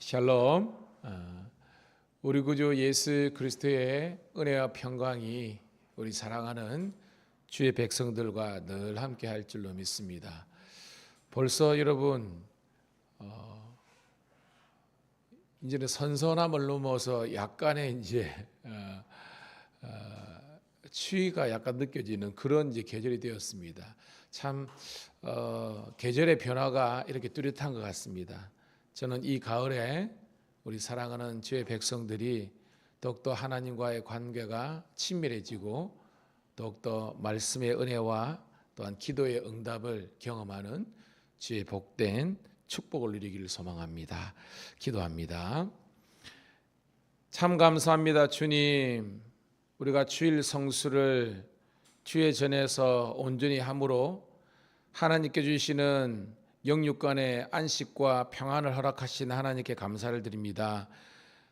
샬롬. 우리 구주 예수 그리스도의 은혜와 평강이 우리 사랑하는 주의 백성들과 늘 함께 할 줄로 믿습니다. 벌써 여러분 이제는 선선함을 넘어서 약간의 이제 추위가 약간 느껴지는 그런 이제 계절이 되었습니다. 참 계절의 변화가 이렇게 뚜렷한 것 같습니다. 저는 이 가을에 우리 사랑하는 주의 백성들이 더욱더 하나님과의 관계가 친밀해지고 더욱더 말씀의 은혜와 또한 기도의 응답을 경험하는 주의 복된 축복을 누리기를 소망합니다. 기도합니다. 참 감사합니다. 주님, 우리가 주일 성수를 주의 전에서 온전히 함으로 하나님께 주시는 영육간의 안식과 평안을 허락하신 하나님께 감사를 드립니다.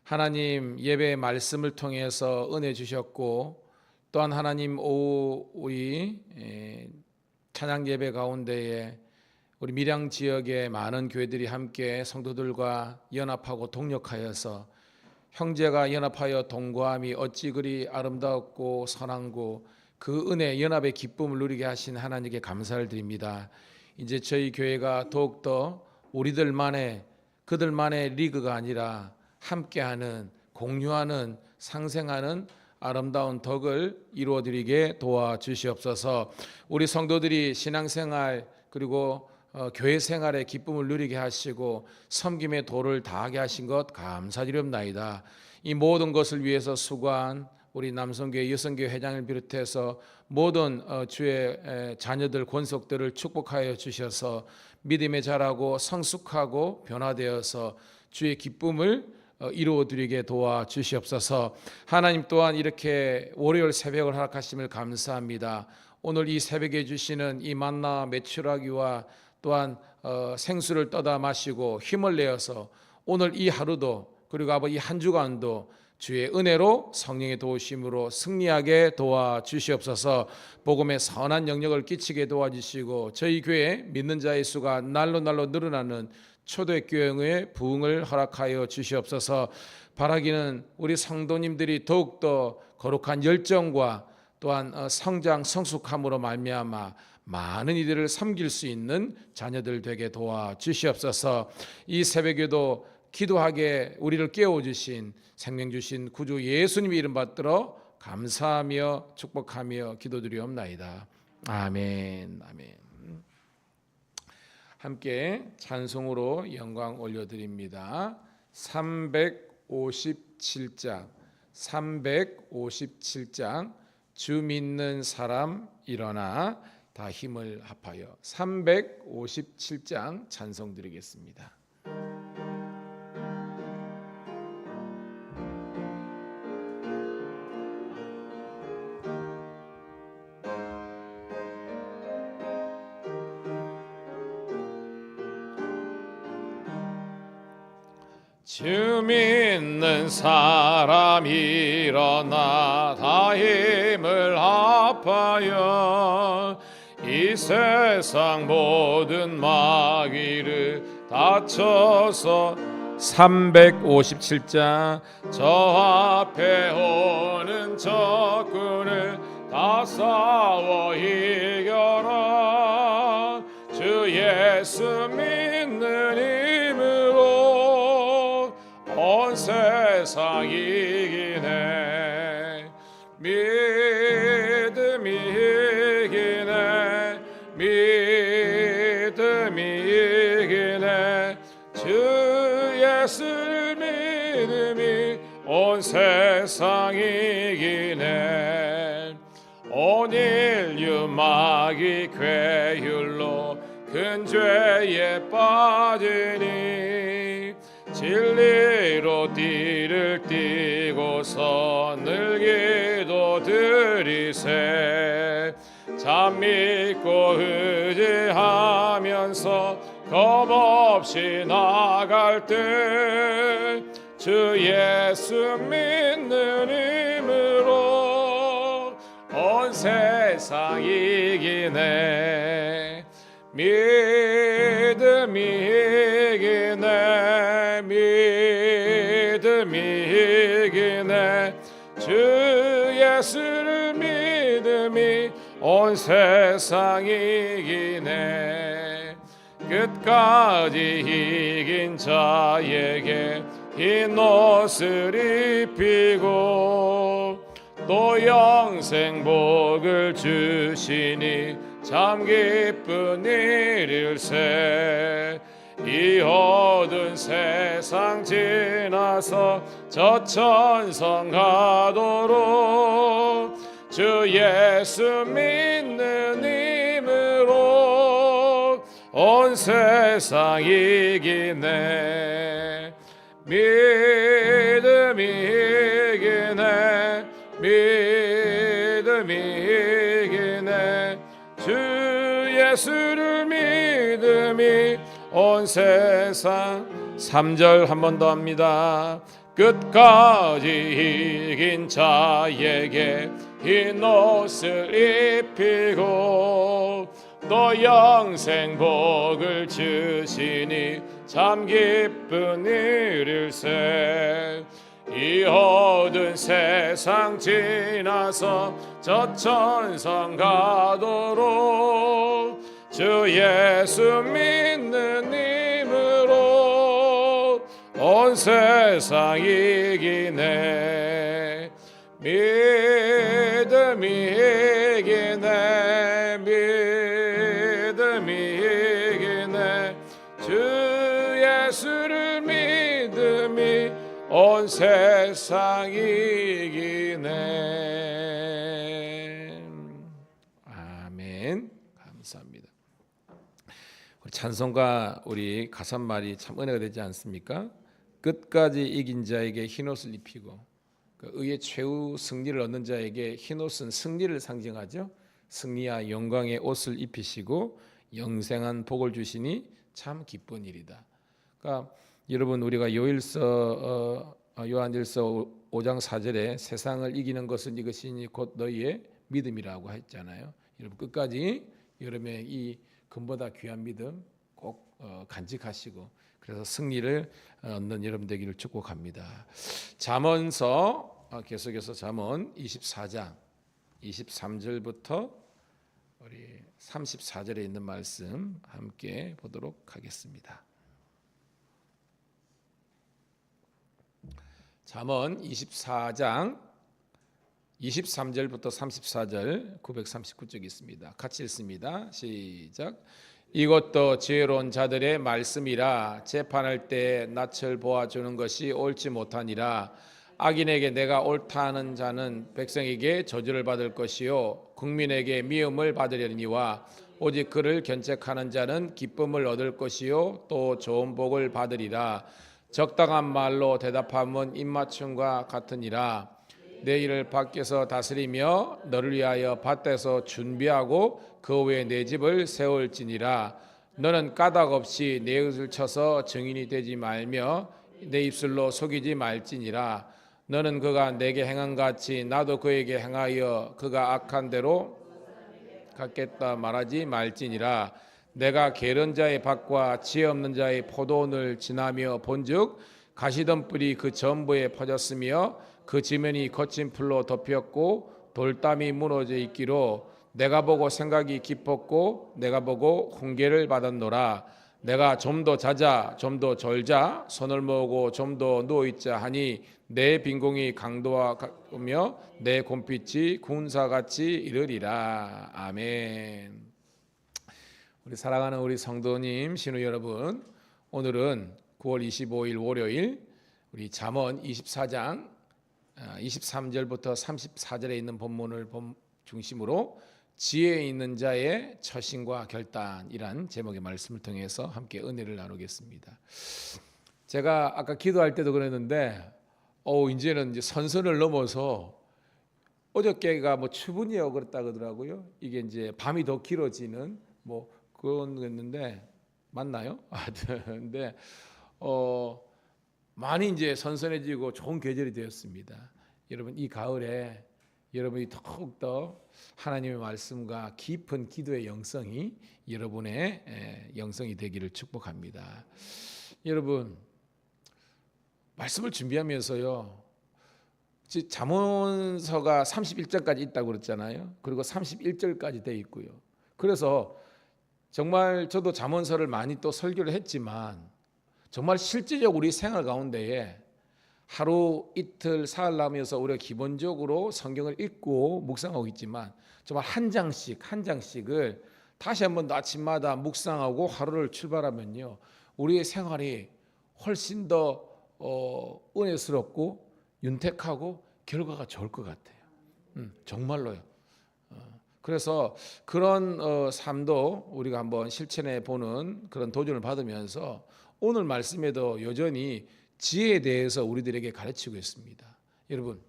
하나님, 예배의 말씀을 통해서 은혜 주셨고 또한 하나님 오후 우리 찬양 예배 가운데에 우리 밀양 지역의 많은 교회들이 함께 성도들과 연합하고 동력하여서 형제가 연합하여 동거함이 어찌 그리 아름다웠고 선한고 그 은혜 연합의 기쁨을 누리게 하신 하나님께 감사를 드립니다. 이제 저희 교회가 더욱더 우리들만의 그들만의 리그가 아니라 함께하는 공유하는 상생하는 아름다운 덕을 이루어드리게 도와주시옵소서. 우리 성도들이 신앙생활 그리고 교회 생활의 기쁨을 누리게 하시고 섬김의 도를 다하게 하신 것 감사드립니다. 이 모든 것을 위해서 수고한 우리 남성교회 여성교회 회장을 비롯해서 모든 주의 자녀들 권속들을 축복하여 주셔서 믿음에 자라고 성숙하고 변화되어서 주의 기쁨을 이루어드리게 도와주시옵소서. 하나님 또한 이렇게 월요일 새벽을 허락하심을 감사합니다. 오늘 이 새벽에 주시는 이 만나 메추라기와 또한 생수를 떠다 마시고 힘을 내어서 오늘 이 하루도 그리고 아버지 한 주간도 주의 은혜로 성령의 도우심으로 승리하게 도와주시옵소서. 복음의 선한 영역을 끼치게 도와주시고 저희 교회 믿는 자의 수가 날로 늘어나는 초대교회의 부흥을 허락하여 주시옵소서. 바라기는 우리 성도님들이 더욱더 거룩한 열정과 또한 성장 성숙함으로 말미암아 많은 이들을 섬길 수 있는 자녀들 되게 도와주시옵소서. 이 새벽에도 기도하게 우리를 깨워주신 생명 주신 구주 예수님의 이름 받들어 감사하며 축복하며 기도드리옵나이다. 아멘. 아멘. 함께 찬송으로 영광 올려드립니다. 357장 주 믿는 사람 일어나 다 힘을 합하여 357장 찬송 드리겠습니다. 주 믿는 사람 일어나 다 힘을 합하여 이 세상 모든 마귀를 다쳐서 357장 저 앞에 오는 적군을 다 싸워 이겨라. 주 예수 믿는 힘으로 온 세상 이기네. 믿음이 이기네. 믿음이 이기네. 주 예수를 믿음이 온 세상 이기네. 온 인류 마귀 괴율로 큰 죄에 빠지니 진리로 띠를 띠고서 늘 기도드리세. 참 믿고 의지하면서 겁없이 나갈 때 주 예수 믿는 힘으로 온 세상 이기네. 믿음이 이기네. 예수를 믿음이 온 세상 이기네. 끝까지 이긴 자에게 흰 옷을 입히고 또 영생 복을 주시니 참 기쁜 일일세. 이 어두운 세상 지나서 저 천성 가도록 주 예수 믿는 힘으로 온 세상 이기네. 믿음이 이기네. 믿음이 이기네. 주 예수를 믿음이 온 세상. 3절 한 번 더 합니다. 끝까지 이긴 자에게 흰 옷을 입히고 또 영생 복을 주시니 참 기쁜 일일세. 이 어두운 세상 지나서 저 천성 가도록 주 예수 믿는 힘으로 온 세상 이기네. 믿음이 이기네. 믿음이 이기네. 주 예수를 믿음이 온 세상 이기네. 아멘. 감사합니다. 찬송가 우리 가사말이 참 은혜가 되지 않습니까? 끝까지 이긴 자에게 흰옷을 입히고 의의 최후 승리를 얻는 자에게 흰옷은 승리를 상징하죠. 승리와 영광의 옷을 입히시고 영생한 복을 주시니 참 기쁜 일이다. 그러니까 여러분 우리가 요한일서 5장 4절에 세상을 이기는 것은 이것이니 곧 너희의 믿음이라고 했잖아요. 여러분 끝까지 여러분의 이 금보다 귀한 믿음 꼭 간직하시고 그래서 승리를 얻는 여러분 되기를 축복합니다. 잠언서 계속해서 잠언 24장 23절부터 우리 34절에 있는 말씀 함께 보도록 하겠습니다. 잠언 24장 23절부터 34절 939쪽 있습니다. 같이 읽습니다. 시작. 이것도 지혜로운 자들의 말씀이라. 재판할 때 낯을 보아주는 것이 옳지 못하니라. 악인에게 내가 옳다 하는 자는 백성에게 저주를 받을 것이요 국민에게 미움을 받으려니와 오직 그를 견책하는 자는 기쁨을 얻을 것이요 또 좋은 복을 받으리라. 적당한 말로 대답함은 입맞춤과 같으니라. 내 일을 밖에서 다스리며 너를 위하여 밭에서 준비하고 그 후에 내 집을 세울지니라. 너는 까닭 없이 내 의를 쳐서 증인이 되지 말며 내 입술로 속이지 말지니라. 너는 그가 내게 행한 같이 나도 그에게 행하여 그가 악한 대로 갚겠다 말하지 말지니라. 내가 게으른 자의 밭과 지혜 없는 자의 포도원을 지나며 본즉 가시던 뿔이 그 전부에 퍼졌으며 그 지면이 거친 풀로 덮였고 돌담이 무너져 있기로 내가 보고 생각이 깊었고 내가 보고 훈계를 받았노라. 내가 좀 더 자자 좀 더 졸자 손을 모으고 좀 더 누워있자 하니 내 빈공이 강도와 같으며 내 곰빛이 군사같이 이르리라. 아멘. 우리 사랑하는 우리 성도님 신우 여러분, 오늘은 9월 25일 월요일 우리 잠언 24장 23절부터 34절에 있는 본문을 중심으로 지혜 있는 자의 처신과 결단이란 제목의 말씀을 통해서 함께 은혜를 나누겠습니다. 제가 아까 기도할 때도 그랬는데 이제는 이제 선선을 넘어서 어저께가 추분이요 그랬다 그러더라고요. 이게 이제 밤이 더 길어지는 그런 거였는데 맞나요? 근데 많이 이제 선선해지고 좋은 계절이 되었습니다. 여러분 이 가을에 여러분이 더욱더 하나님의 말씀과 깊은 기도의 영성이 여러분의 영성이 되기를 축복합니다. 여러분 말씀을 준비하면서요 잠언서가 31절까지 있다고 그랬잖아요. 그리고 31절까지 돼 있고요. 그래서 정말 저도 잠언서를 많이 또 설교를 했지만 정말 실제적 우리 생활 가운데에 하루 이틀 사흘 나면서 우리가 기본적으로 성경을 읽고 묵상하고 있지만 정말 한 장씩을 다시 한번 아침마다 묵상하고 하루를 출발하면요, 우리의 생활이 훨씬 더 은혜스럽고 윤택하고 결과가 좋을 것 같아요. 정말로요. 그래서 그런 삶도 우리가 한번 실천해 보는 그런 도전을 받으면서 오늘 말씀에도 여전히 지혜에 대해서 우리들에게 가르치고 있습니다. 여러분,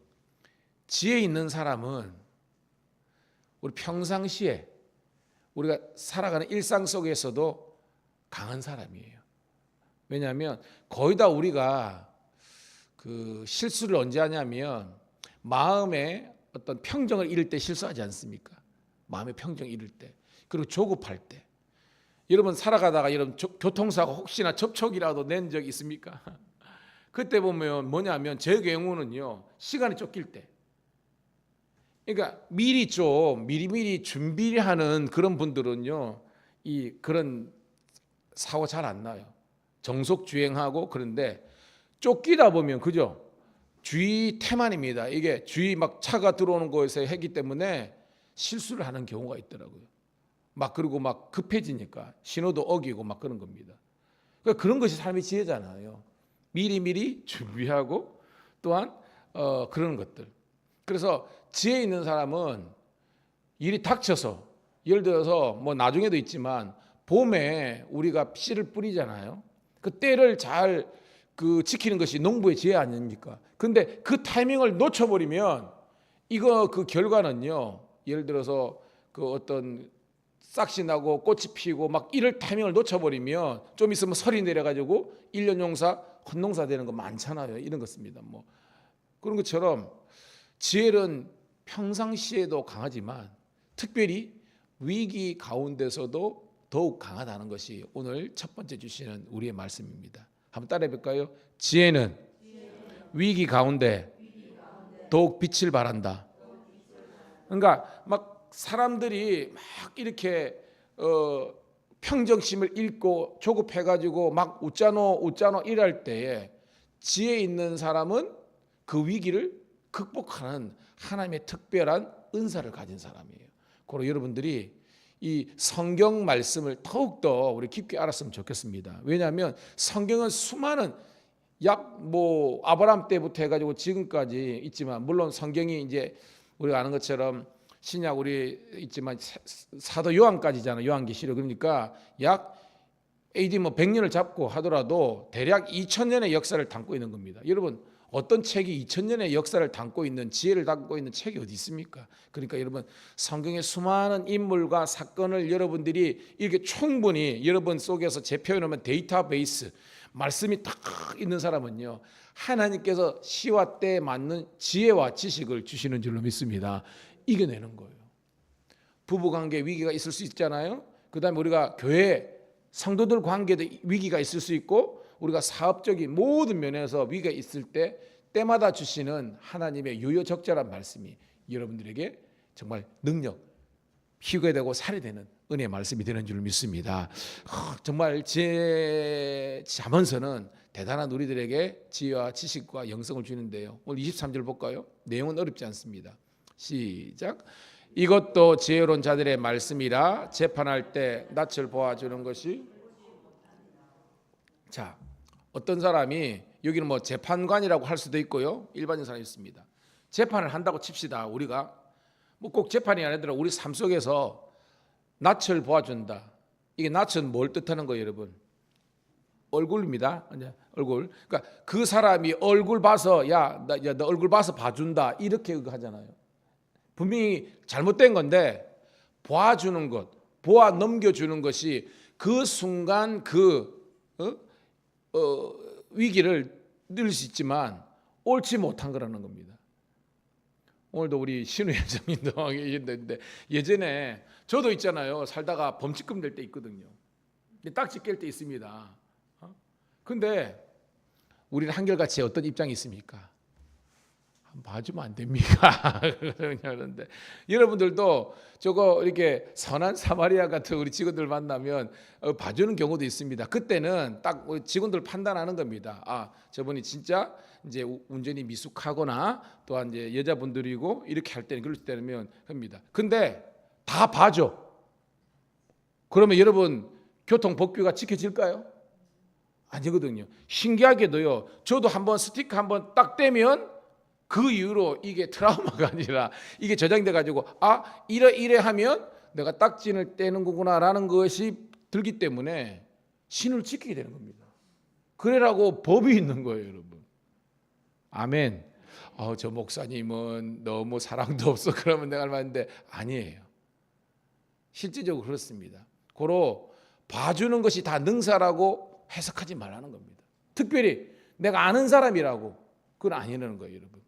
지혜 있는 사람은 우리 평상시에 우리가 살아가는 일상 속에서도 강한 사람이에요. 왜냐하면 거의 다 우리가 그 실수를 언제 하냐면 마음에 어떤 평정을 잃을 때 실수하지 않습니까? 마음의 평정을 잃을 때, 그리고 조급할 때. 여러분 살아가다가 여러분 교통사고 혹시나 접촉이라도 낸 적 있습니까? 그때 보면 뭐냐면 제 경우는요, 시간이 쫓길 때. 그러니까 미리 준비하는 그런 분들은요, 이 그런 사고 잘 안 나요. 정속 주행하고. 그런데 쫓기다 보면 그죠? 주의 태만입니다. 이게 주의 막 차가 들어오는 거에서 했기 때문에 실수를 하는 경우가 있더라고요. 막 그리고 막 급해지니까 신호도 어기고 막 그런 겁니다. 그러니까 그런 것이 삶의 지혜잖아요. 미리 준비하고 또한 그런 것들. 그래서 지혜 있는 사람은 일이 닥쳐서, 예를 들어서 뭐 나중에도 있지만 봄에 우리가 씨를 뿌리잖아요. 그 때를 잘 지키는 것이 농부의 지혜 아닙니까? 근데 그 타이밍을 놓쳐버리면 이거 그 결과는요, 예를 들어서 그 어떤 싹시 나고 꽃이 피고 막 이럴 타이밍을 놓쳐버리면 좀 있으면 설이 내려가지고 1년 용사 헛농사 되는 거 많잖아요. 이런 것입니다. 뭐 그런 것처럼 지혜는 평상시에도 강하지만 특별히 위기 가운데서도 더욱 강하다는 것이 오늘 첫 번째 주시는 우리의 말씀입니다. 한번 따라해 볼까요? 지혜는 위기 가운데 더욱 빛을 발한다. 그러니까 막 사람들이 막 이렇게 평정심을 잃고 조급해가지고 막 웃자노 이럴 때에 지혜 있는 사람은 그 위기를 극복하는 하나님의 특별한 은사를 가진 사람이에요. 그리고 여러분들이 이 성경 말씀을 더욱더 우리 깊게 알았으면 좋겠습니다. 왜냐하면 성경은 수많은 뭐 아브라함 때부터 해가지고 지금까지 있지만, 물론 성경이 이제 우리가 아는 것처럼 신약 우리 있지만 사도 요한까지잖아요. 요한계시록. 그러니까 약 AD 뭐 100년을 잡고 하더라도 대략 2000년의 역사를 담고 있는 겁니다. 여러분, 어떤 책이 2000년의 역사를 담고 있는, 지혜를 담고 있는 책이 어디 있습니까? 그러니까 여러분, 성경의 수많은 인물과 사건을 여러분들이 이렇게 충분히 여러분 속에서 제 표현하면 데이터베이스, 말씀이 딱 있는 사람은요, 하나님께서 시와 때에 맞는 지혜와 지식을 주시는 줄로 믿습니다. 이겨내는 거예요. 부부관계 위기가 있을 수 있잖아요. 그 다음에 우리가 교회 성도들 관계도 위기가 있을 수 있고, 우리가 사업적인 모든 면에서 위기가 있을 때 때마다 주시는 하나님의 유효적절한 말씀이 여러분들에게 정말 능력, 희귀가 되고 살이 되는 은혜의 말씀이 되는 줄 믿습니다. 정말 제 잠언서는 대단한 우리들에게 지혜와 지식과 영성을 주는데요. 오늘 23절 볼까요? 내용은 어렵지 않습니다. 시작. 이것도 지혜로운 자들의 말씀이라 재판할 때 낯을 보아주는 것이. 자, 어떤 사람이, 여기는 뭐 재판관이라고 할 수도 있고요, 일반인 사람이 있습니다. 재판을 한다고 칩시다. 우리가 뭐 꼭 재판이 아니라 우리 삶 속에서 낯을 보아준다. 이게 낯은 뭘 뜻하는 거예요, 여러분? 얼굴입니다. 얼굴. 그러니까 그 사람이 얼굴 봐서 너 얼굴 봐서 봐준다, 이렇게 하잖아요. 분명히 잘못된 건데 봐주는 것, 보아 넘겨주는 것이 그 순간 위기를 늘 수 있지만 옳지 못한 거라는 겁니다. 오늘도 우리 신우 회장님도 계신데, 예전에 저도 있잖아요. 살다가 범칙금 될 때 있거든요. 딱지 깰 때 있습니다. 근데 우리는 한결같이 어떤 입장이 있습니까? 봐주면 안 됩니까? 그러는데 여러분들도 저거 이렇게 선한 사마리아 같은 우리 직원들 만나면 봐주는 경우도 있습니다. 그때는 딱 직원들 판단하는 겁니다. 아, 저분이 진짜 이제 운전이 미숙하거나 또한 이제 여자분들이고 이렇게 할 때는 그럴 때면 합니다. 근데 다 봐줘. 그러면 여러분 교통 법규가 지켜질까요? 아니거든요. 신기하게도요. 저도 한번 스티커 한번 딱 떼면 그 이후로 이게 트라우마가 아니라 이게 저장돼 가지고 아, 이래 하면 내가 딱지를 떼는 거구나라는 것이 들기 때문에 신을 지키게 되는 겁니다. 그래라고 법이 있는 거예요, 여러분. 아멘. 저 목사님은 너무 사랑도 없어 그러면 내가 말하는데 아니에요. 실질적으로 그렇습니다. 고로 봐주는 것이 다 능사라고 해석하지 말라는 겁니다. 특별히 내가 아는 사람이라고 그건 아니라는 거예요, 여러분.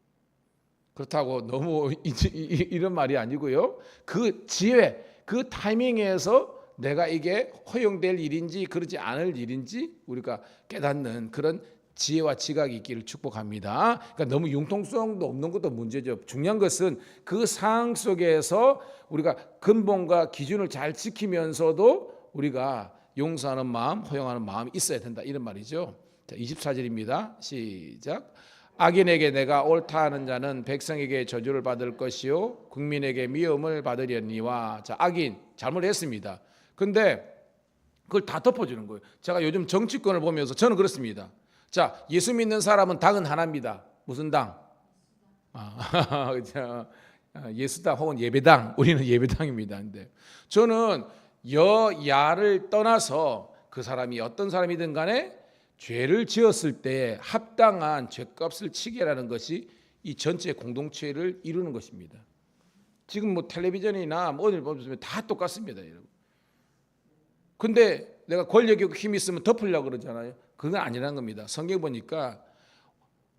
그렇다고 너무 이런 말이 아니고요. 그 지혜, 그 타이밍에서 내가 이게 허용될 일인지 그러지 않을 일인지 우리가 깨닫는 그런 지혜와 지각이 있기를 축복합니다. 그러니까 너무 융통성도 없는 것도 문제죠. 중요한 것은 그 상황 속에서 우리가 근본과 기준을 잘 지키면서도 우리가 용서하는 마음, 허용하는 마음이 있어야 된다. 이런 말이죠. 자, 24절입니다. 시작. 악인에게 내가 옳다 하는 자는 백성에게 저주를 받을 것이요 국민에게 미움을 받으려니와. 자, 악인 잘못했습니다. 근데 그걸 다 덮어주는 거예요. 제가 요즘 정치권을 보면서 저는 그렇습니다. 자, 예수 믿는 사람은 당은 하나입니다. 무슨 당? 예수당 혹은 예배당. 우리는 예배당입니다. 근데 저는 여야를 떠나서 그 사람이 어떤 사람이든 간에 죄를 지었을 때 합당한 죄값을 치게라는 것이 이 전체 공동체를 이루는 것입니다. 지금 뭐 텔레비전이나 뭐 어딜 보면 다 똑같습니다, 여러분. 근데 내가 권력이 있고 힘이 있으면 덮으려고 그러잖아요. 그건 아니라는 겁니다. 성경 보니까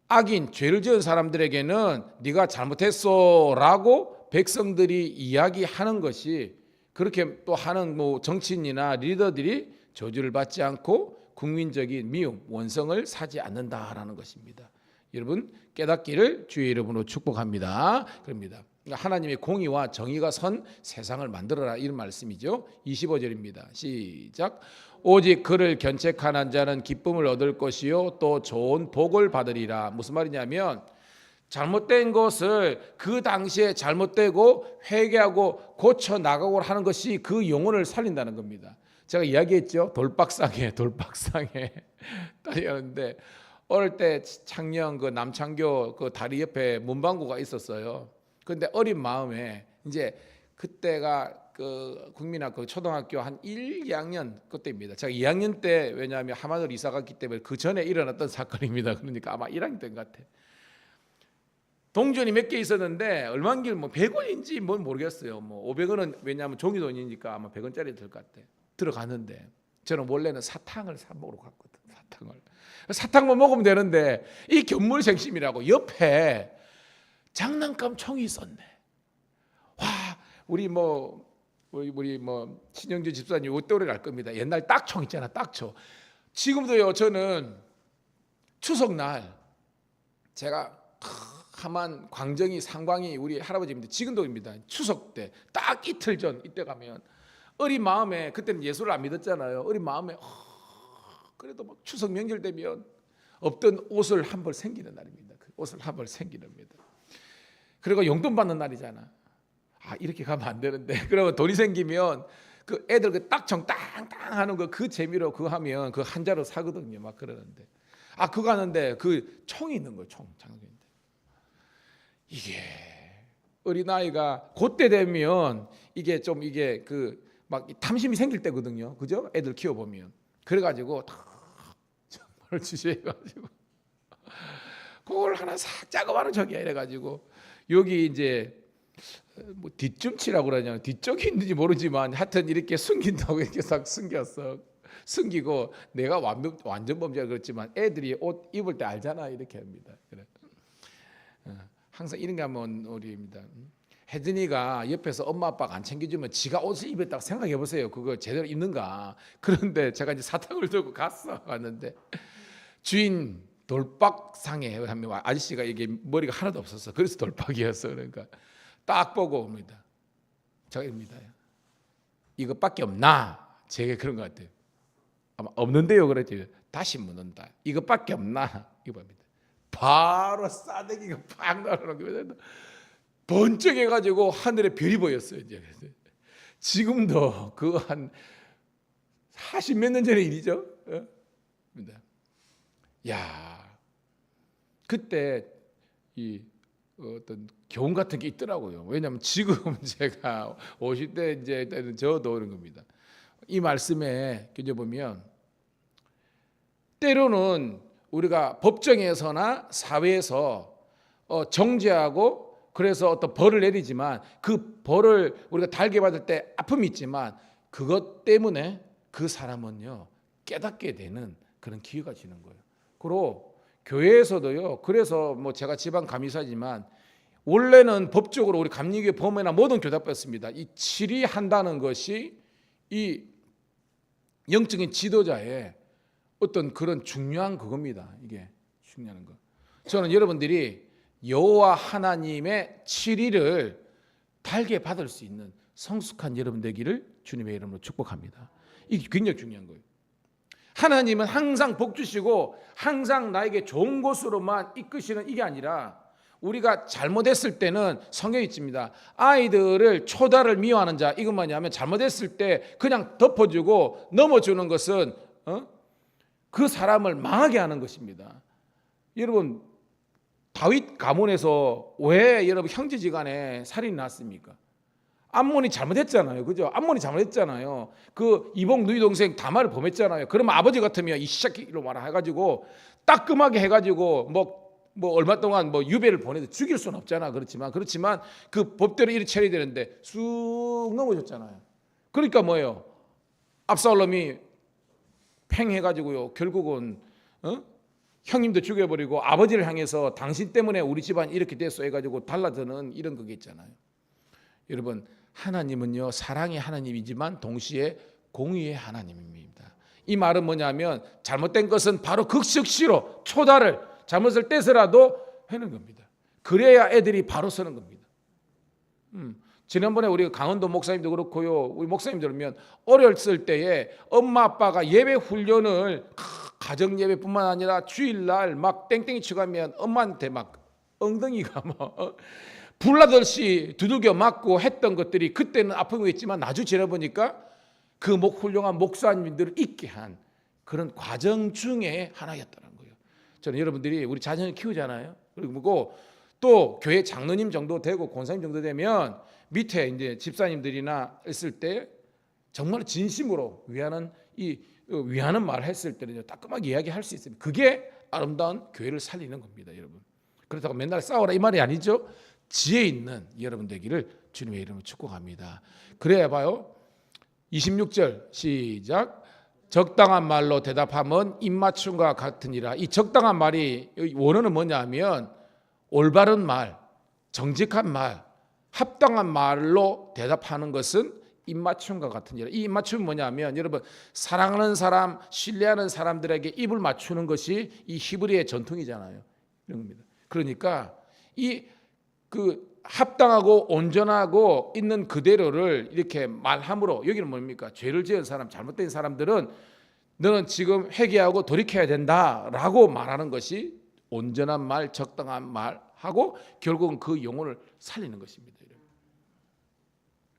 악인, 죄를 지은 사람들에게는 네가 잘못했어라고 백성들이 이야기하는 것이 그렇게 또 하는 뭐 정치인이나 리더들이 저주를 받지 않고 국민적인 미움, 원성을 사지 않는다라는 것입니다. 여러분 깨닫기를 주의 이름으로 축복합니다. 그럽니다. 하나님의 공의와 정의가 선 세상을 만들어라 이런 말씀이죠. 25절입니다. 시작. 오직 그를 견책하는 자는 기쁨을 얻을 것이요 또 좋은 복을 받으리라. 무슨 말이냐면 잘못된 것을 그 당시에 잘못되고 회개하고 고쳐 나가고 하는 것이 그 영혼을 살린다는 겁니다. 제가 이야기했죠. 돌박상에 다니는데 어릴 때 창녕 그 남창교 그 다리 옆에 문방구가 있었어요. 근데 어린 마음에 이제 그때가 그 국민학교 초등학교 한 1, 2학년 그때입니다. 제가 2학년 때 왜냐하면 하마도로 이사 갔기 때문에 그 전에 일어났던 사건입니다. 그러니까 아마 1학년 때인 것 같아. 동전이 몇 개 있었는데 얼마길 뭐 100원인지 뭘 모르겠어요. 뭐 500원은 왜냐하면 종이돈이니까 아마 100원짜리 될 것 같아. 들어갔는데 저는 원래는 사탕을 사 먹으러 갔거든. 사탕만 먹으면 되는데 이 견물생심이라고 옆에 장난감 총이 있었네. 와, 우리 신영주 집사님 요 또래 갈 겁니다. 옛날 딱총 있잖아, 딱총. 지금도요. 저는 추석날 제가 하만 광정이 상광이 우리 할아버지입니다. 지금도입니다. 추석 때 딱 이틀 전 이때 가면 어린 마음에 그때는 예수를 안 믿었잖아요. 어린 마음에 그래도 막 추석 명절 되면 없던 옷을 한 벌 생기는 날입니다. 그 옷을 한 벌 생기랍니다. 그리고 용돈 받는 날이잖아. 이렇게 가면 안 되는데 그러면 돈이 생기면 그 애들 그 딱청 땅땅 하는 거 그 재미로 그거 하면 그 한 자루 사거든요. 막 그러는데 그거 하는데 그 총이 있는 거예요. 총 장군인데 이게 어린아이가 그때 되면 이게 좀 이게 그 막 탐심이 생길 때거든요. 그죠? 애들 키워보면 그래가지고 정말 주시해가지고 그걸 하나 싹 작업하는 저기야 이래가지고 여기 이제 뭐 뒷꿈치라고 그러냐 뒤쪽이 있는지 모르지만 하여튼 이렇게 숨긴다고 이렇게 싹 숨겼어. 숨기고 내가 완전 범죄가 그렇지만 애들이 옷 입을 때 알잖아 이렇게 합니다. 그래. 항상 이런 게 하면 우리입니다. 혜진이가 옆에서 엄마 아빠가 안 챙겨주면 지가 옷을 입었다고 생각해 보세요. 그거 제대로 입는가. 그런데 제가 이제 사탕을 들고 갔는데 주인 돌박상에 하면 아저씨가 이게 머리가 하나도 없었어. 그래서 돌박이었어. 그러니까 딱 보고 옵니다. 저입니다. 이것밖에 없나? 제게 그런 것 같아요. 아마 없는데요. 그랬지. 다시 묻는다. 이것밖에 없나? 이거 봅니다. 바로 싸대기가 팍 날아오는 번쩍해가지고 하늘에 별이 보였어요. 이제 지금도 그 한 40몇 년 전의 일이죠. 야, 그때 이 어떤 교훈 같은 게 있더라고요. 왜냐하면 지금 제가 50대 이제 때는 저도 그런 겁니다. 이 말씀에 견뎌 보면 때로는 우리가 법정에서나 사회에서 정죄하고 그래서 어떤 벌을 내리지만 그 벌을 우리가 달게 받을 때 아픔이 있지만 그것 때문에 그 사람은요 깨닫게 되는 그런 기회가 주는 거예요. 그리고 교회에서도요. 그래서 뭐 제가 지방 감리사지만 원래는 법적으로 우리 감리교회 범회나 모든 교답받습니다. 이 치리한다는 것이 이 영적인 지도자의 어떤 그런 중요한 그겁니다. 이게 중요한 거. 저는 여러분들이 여호와 하나님의 치리를 달게 받을 수 있는 성숙한 여러분 되기를 주님의 이름으로 축복합니다. 이게 굉장히 중요한 거예요. 하나님은 항상 복 주시고 항상 나에게 좋은 곳으로만 이끄시는 이게 아니라 우리가 잘못했을 때는 성경에 있습니다. 아이들을 초다를 미워하는 자 이건 뭐냐면 잘못했을 때 그냥 덮어주고 넘어주는 것은 그 사람을 망하게 하는 것입니다. 여러분 다윗 가문에서 왜 여러분 형제지간에 살인이 났습니까? 암몬이 잘못했잖아요. 그죠? 암몬이 잘못했잖아요. 그 이복 누이 동생 다말을 범했잖아요. 그러면 아버지 같으면 이 시작기로 말아 해가지고 따끔하게 해가지고 뭐 얼마 동안 뭐 유배를 보내도 죽일 수는 없잖아. 그렇지만 그 법대로 일이 처리해야 되는데 쑥 넘어졌잖아요. 그러니까 뭐예요? 압살롬이 팽 해가지고요. 결국은 형님도 죽여버리고 아버지를 향해서 당신 때문에 우리 집안 이렇게 됐어 해가지고 달라드는 이런 그게 있잖아요. 여러분 하나님은요 사랑의 하나님이지만 동시에 공의의 하나님입니다. 이 말은 뭐냐면 잘못된 것은 바로 극식시로 초다를 잘못을 떼서라도 하는 겁니다. 그래야 애들이 바로 서는 겁니다. 지난번에 우리 강원도 목사님도 그렇고요. 우리 목사님들은 어렸을 때에 엄마 아빠가 예배 훈련을 가정 예배뿐만 아니라 주일날 막 땡땡이 치고 하면 엄마한테 막 엉덩이가 막 불나듯이 두들겨 맞고 했던 것들이 그때는 아픔이 있지만 나중에 지나보니까 그 훌륭한 목사님들을 있게 한 그런 과정 중에 하나였다는 거예요. 저는 여러분들이 우리 자녀를 키우잖아요. 그리고 또 교회 장로님 정도 되고 권사님 정도 되면 밑에 이제 집사님들이나 있을 때 정말 진심으로 위하는 말을 했을 때는 따끔하게 이야기할 수 있습니다. 그게 아름다운 교회를 살리는 겁니다, 여러분. 그렇다고 맨날 싸워라 이 말이 아니죠. 지혜 있는 여러분 되기를 주님의 이름으로 축복합니다. 그래야 봐요. 26절 시작. 적당한 말로 대답하면 입맞춤과 같으니라. 이 적당한 말이 원어는 뭐냐면 올바른 말, 정직한 말, 합당한 말로 대답하는 것은 입맞춤과 같으니라. 이 입맞춤은 뭐냐면 여러분 사랑하는 사람, 신뢰하는 사람들에게 입을 맞추는 것이 이 히브리의 전통이잖아요. 이런 겁니다. 그러니까 그 합당하고 온전하고 있는 그대로를 이렇게 말함으로 여기는 뭡니까? 죄를 지은 사람, 잘못된 사람들은 너는 지금 회개하고 돌이켜야 된다라고 말하는 것이 온전한 말, 적당한 말하고 결국은 그 영혼을 살리는 것입니다.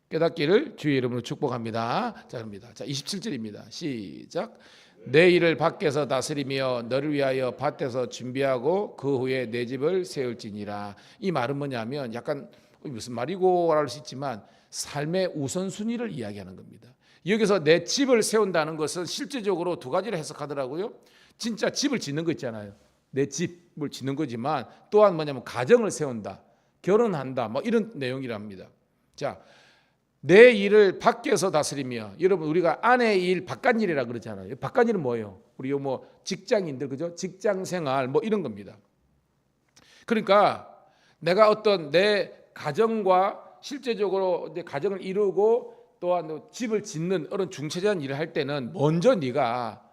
깨닫기를 주의 이름으로 축복합니다. 자, 그럽니다. 자, 27절입니다. 시작. 내 일을 밖에서 다스리며 너를 위하여 밭에서 준비하고 그 후에 내 집을 세울지니라. 이 말은 뭐냐면 약간 무슨 말이고 할 수 있지만 삶의 우선순위를 이야기하는 겁니다. 여기서 내 집을 세운다는 것은 실제적으로 두 가지를 해석하더라고요. 진짜 집을 짓는 거 있잖아요. 내 집을 짓는 거지만 또한 뭐냐면 가정을 세운다, 결혼한다, 뭐 이런 내용이랍니다. 자, 내 일을 밖에서 다스리며 여러분 우리가 아내의 일 바깥 일이라 그러잖아요. 바깥 일은 뭐예요? 우리 뭐 직장인들 그죠? 직장 생활 뭐 이런 겁니다. 그러니까 내가 어떤 내 가정과 실제적으로 내 가정을 이루고 또한 집을 짓는 그런 중체적인 일을 할 때는 먼저 네가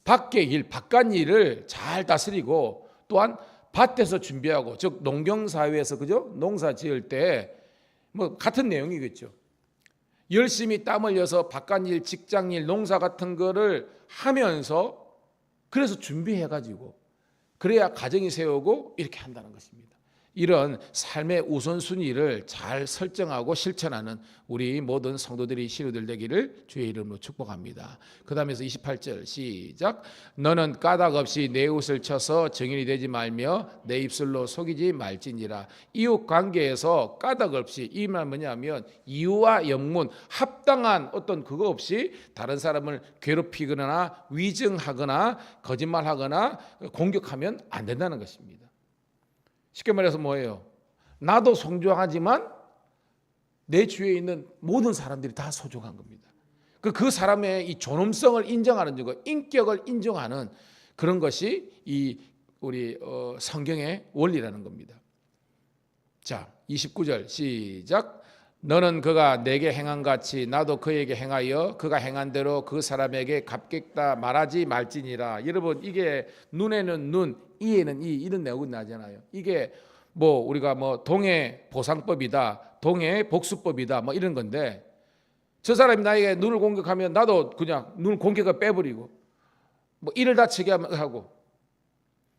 밖의 일, 바깥 일을 잘 다스리고 또한 밭에서 준비하고, 즉 농경사회에서 그죠? 농사 지을 때 뭐 같은 내용이겠죠. 열심히 땀 흘려서 바깥일, 직장일, 농사 같은 거를 하면서 그래서 준비해가지고 그래야 가정이 세우고 이렇게 한다는 것입니다. 이런 삶의 우선순위를 잘 설정하고 실천하는 우리 모든 성도들이 신우들 되기를 주의 이름으로 축복합니다. 그 다음에서 28절 시작. 너는 까닭 없이 내 옷을 쳐서 증인이 되지 말며 내 입술로 속이지 말지니라. 이웃 관계에서 까닭 없이, 이 말 뭐냐면 이유와 영문 합당한 어떤 그거 없이 다른 사람을 괴롭히거나 위증하거나 거짓말하거나 공격하면 안 된다는 것입니다. 쉽게 말해서 뭐예요? 나도 소중하지만 내 주위에 있는 모든 사람들이 다 소중한 겁니다. 그 사람의 이 존엄성을 인정하는 거, 인격을 인정하는 그런 것이 이 우리 성경의 원리라는 겁니다. 자, 29절 시작. 너는 그가 내게 행한 같이 나도 그에게 행하여 그가 행한 대로 그 사람에게 갚겠다 말하지 말지니라. 여러분, 이게 눈에는 눈, 이에는 이, 이런 내용이 나잖아요. 이게 뭐 우리가 뭐 동해 보상법이다, 동해 복수법이다, 뭐 이런 건데, 저 사람이 나에게 눈을 공격하면 나도 그냥 눈 공격을 빼버리고 뭐 이를 다치게 하고,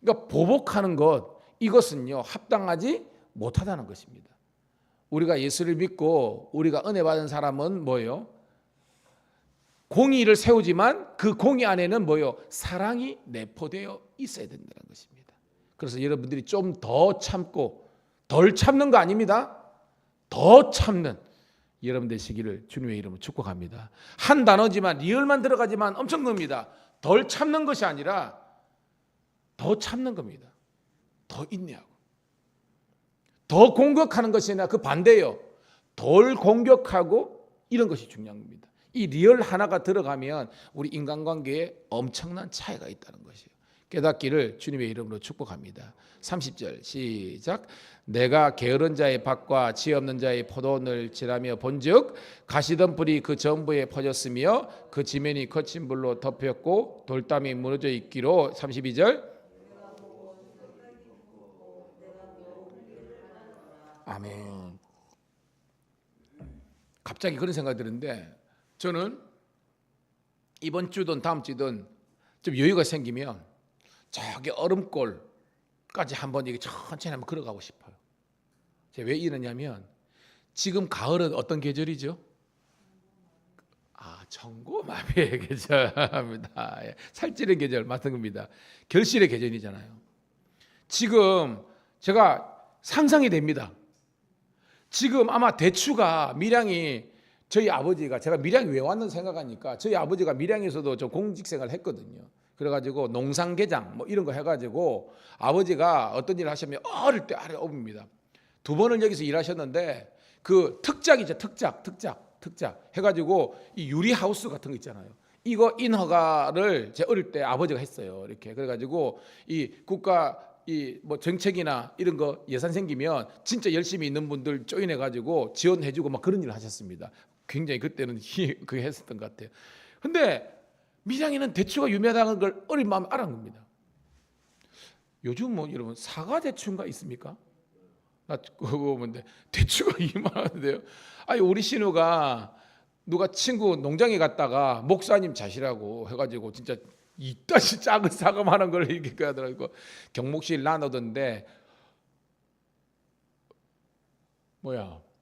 그러니까 보복하는 것, 이것은요 합당하지 못하다는 것입니다. 우리가 예수를 믿고 우리가 은혜 받은 사람은 뭐예요? 공의를 세우지만 그 공의 안에는 뭐예요? 사랑이 내포되어 있어야 된다는 것입니다. 그래서 여러분들이 좀 더 참고, 덜 참는 거 아닙니다. 더 참는 여러분 되시기를 주님의 이름으로 축복합니다. 한 단어지만 리얼만 들어가지만 엄청 큽니다. 덜 참는 것이 아니라 더 참는 겁니다. 더 인내하고. 더 공격하는 것이 아니라 그 반대예요. 덜 공격하고, 이런 것이 중요한 겁니다. 이 리얼 하나가 들어가면 우리 인간관계에 엄청난 차이가 있다는 것이에요. 깨닫기를 주님의 이름으로 축복합니다. 30절 시작. 내가 게으른 자의 밭과 지 없는 자의 포도원을 지나며 본즉 가시던 불이 그 전부에 퍼졌으며 그 지면이 거친 불로 덮였고 돌담이 무너져 있기로. 32절. 아멘. 갑자기 그런 생각이 드는데, 저는 이번 주든 다음 주든 좀 여유가 생기면 저기 얼음골까지 한번 이게 천천히 한번 걸어가고 싶어요. 제가 왜 이러냐면 지금 가을은 어떤 계절이죠? 청고마비의 계절입니다. 살찌는 계절 맞는 겁니다. 결실의 계절이잖아요. 지금 제가 상상이 됩니다. 지금 아마 대추가 밀양이, 저희 아버지가, 제가 밀양이 왜 왔는 생각하니까 저희 아버지가 밀양에서도 좀 공직생활을 했거든요. 그래가지고 농상개장 뭐 이런 거 해가지고 아버지가 어떤 일을 하시면 어릴 때 아래 어부입니다. 2번을 여기서 일하셨는데 그 특작이죠. 특작 해가지고 이 유리 하우스 같은 거 있잖아요. 이거 인허가를 제 어릴 때 아버지가 했어요. 이렇게 그래가지고 이 국가 이 뭐 정책이나 이런 거 예산 생기면 진짜 열심히 있는 분들 조인해 가지고 지원해주고 막 그런 일을 하셨습니다. 굉장히 그때는 그 했었던 것 같아요. 근데 밀양에는 대추가 유명하다는 걸 어린 마음에 알은 겁니다. 요즘 뭐 여러분 사과 대추가 있습니까? 나 그거 보는데 대추가 이만한데요. 아니 우리 신우가 누가 친구 농장에 갔다가 목사님 자시라고 해가지고 진짜 이따시 작은 사과만한 걸 이렇게 하더라고. 경목실 나누던데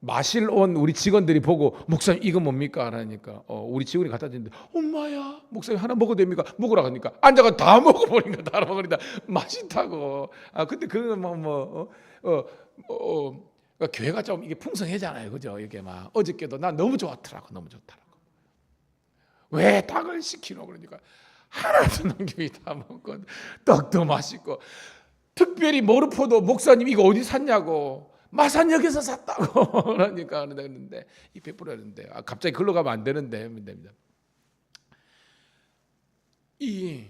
마실 온 우리 직원들이 보고 목사님 이거 뭡니까? 하니까 우리 직원이 갖다 줬는데 엄마야 목사님 하나 먹어도 됩니까? 먹으라 하니까 앉아가 다 먹어버리니까 다 먹으니까 맛있다고. 근데 그런 그러니까 교회가 좀 이게 풍성하잖아요, 그죠? 이게 막 어저께도 난 너무 좋더라고. 왜 닭을 시키노? 그러니까 하나도 남김이 다 먹고 떡도 맛있고, 특별히 모르포도 목사님 이거 어디 샀냐고, 마산역에서 샀다고 그러니까 하는데 이 100%였는데 갑자기 글로 가면 안 되는데 됩니다. 이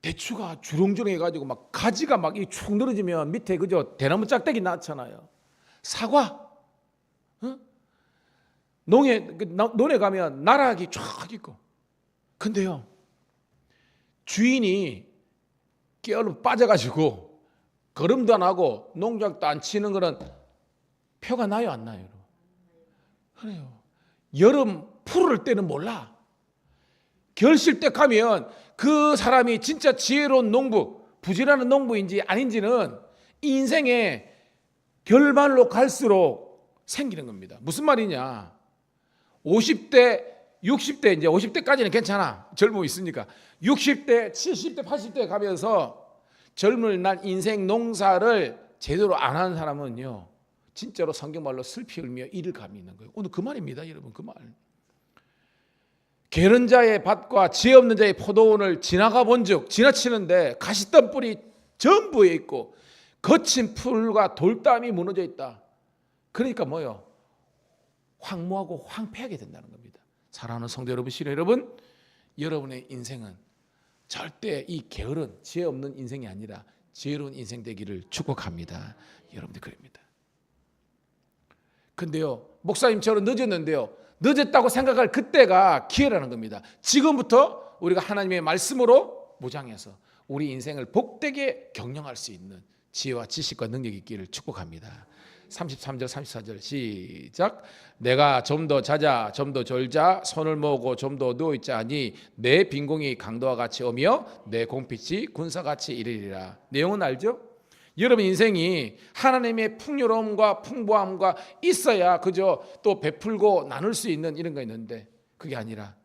대추가 주렁주렁 해가지고 막 가지가 막 축 늘어지면 밑에 그저 대나무 짝대기 났잖아요. 사과, 논에 가면 나락이 쫙 있고, 근데요 주인이 깨어로 빠져가지고 걸음도 안 하고 농작도 안 치는 거는 표가 나요, 안 나요? 그래요. 여름 푸를 때는 몰라. 결실 때 가면 그 사람이 진짜 지혜로운 농부, 부지런한 농부인지 아닌지는 인생의 결말로 갈수록 생기는 겁니다. 무슨 말이냐? 50대, 60대, 이제 50대까지는 괜찮아. 젊어 있으니까. 60대, 70대, 80대 가면서 젊을 날 인생 농사를 제대로 안 하는 사람은요, 진짜로 성경말로 슬피 울며 이를 감이 있는 거예요. 오늘 그 말입니다, 여러분. 그 말. 게으른 자의 밭과 지혜 없는 자의 포도원을 지나가 본즉, 지나치는데 가시던 뿔이 전부에 있고 거친 풀과 돌담이 무너져 있다. 그러니까 뭐요? 황무하고 황폐하게 된다는 겁니다. 사랑하는 성도 여러분, 신뢰 여러분, 여러분의 인생은 절대 이 게으른 지혜 없는 인생이 아니라 지혜로운 인생 되기를 축복합니다. 여러분들 그럽니다. 근데요, 목사님처럼 늦었는데요, 늦었다고 생각할 그때가 기회라는 겁니다. 지금부터 우리가 하나님의 말씀으로 무장해서 우리 인생을 복되게 경영할 수 있는 지혜와 지식과 능력이 있기를 축복합니다. 33절 34절 시작. 내가 좀 더 자자 좀 더 졸자 손을 모으고 좀 더 누워있자 하니 내 빈공이 강도와 같이 오며 내 공빛이 군사같이 이르리라. 내용은 알죠? 여러분 인생이 하나님의 풍요로움과 풍부함과 있어야 그저 또 베풀고 나눌 수 있는 이런 거 있는데 그게 아니라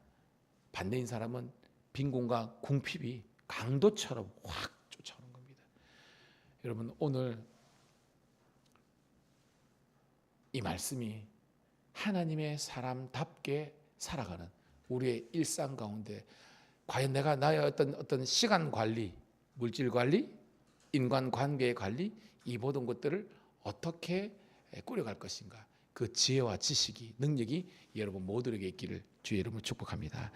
반대인 사람은 빈공과 궁핍이 강도처럼 확 쫓아오는 겁니다. 여러분 오늘 이 말씀이 하나님의 사람답게 살아가는 우리의 일상 가운데 과연 내가 나의 어떤 시간 관리, 물질 관리, 인간 관계의 관리 이 모든 것들을 어떻게 꾸려갈 것인가 그 지혜와 지식이 능력이 여러분 모두에게 있기를 주의 이름으로 축복합니다.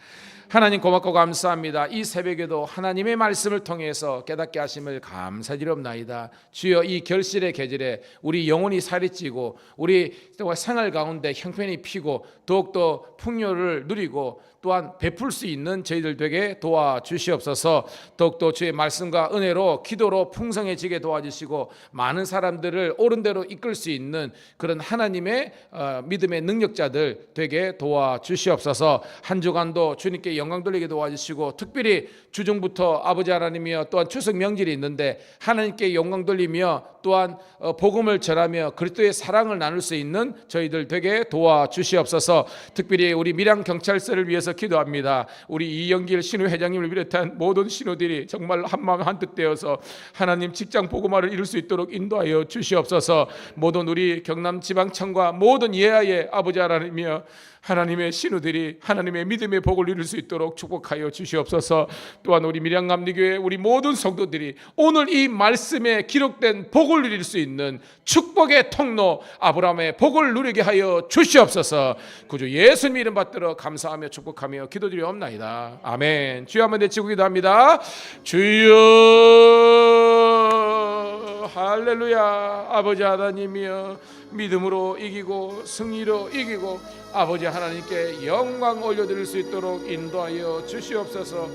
하나님 고맙고 감사합니다. 이 새벽에도 하나님의 말씀을 통해서 깨닫게 하심을 감사드리옵나이다. 주여 이 결실의 계절에 우리 영혼이 살이 찌고 우리 생활 가운데 형편이 피고 더욱더 풍요를 누리고 또한 베풀 수 있는 저희들 되게 도와주시옵소서. 더욱더 주의 말씀과 은혜로 기도로 풍성해지게 도와주시고 많은 사람들을 옳은 대로 이끌 수 있는 그런 하나님의 믿음의 능력자들 되게 도와주시옵소서. 한 주간도 주님께 영광 돌리게 도와주시고 특별히 주중부터 아버지 하나님이여 또한 추석 명절이 있는데 하나님께 영광 돌리며 또한 복음을 전하며 그리스도의 사랑을 나눌 수 있는 저희들 되게 도와주시옵소서. 특별히 우리 밀양경찰서를 위해서 기도합니다. 우리 이영길 신우 회장님을 비롯한 모든 신우들이 정말 한마음 한뜻 되어서 하나님 직장 복음화를 이룰 수 있도록 인도하여 주시옵소서. 모든 우리 경남지방청과 모든 예하의 아버지 하나님이여 하나님의 신우들이 하나님의 믿음의 복을 이룰 수 있도록 축복하여 주시옵소서. 또한 우리 밀양감리교회 우리 모든 성도들이 오늘 이 말씀에 기록된 복을 누릴 수 있는 축복의 통로 아브라함의 복을 누리게 하여 주시옵소서. 구주 예수님 이름 받들어 감사하며 축복하며 기도드리옵나이다. 아멘. 주여 한번 내치고 기도합니다. 주여 할렐루야. 아버지 하나님이여 믿음으로 이기고 승리로 이기고 아버지 하나님께 영광 올려드릴 수 있도록 인도하여 주시옵소서.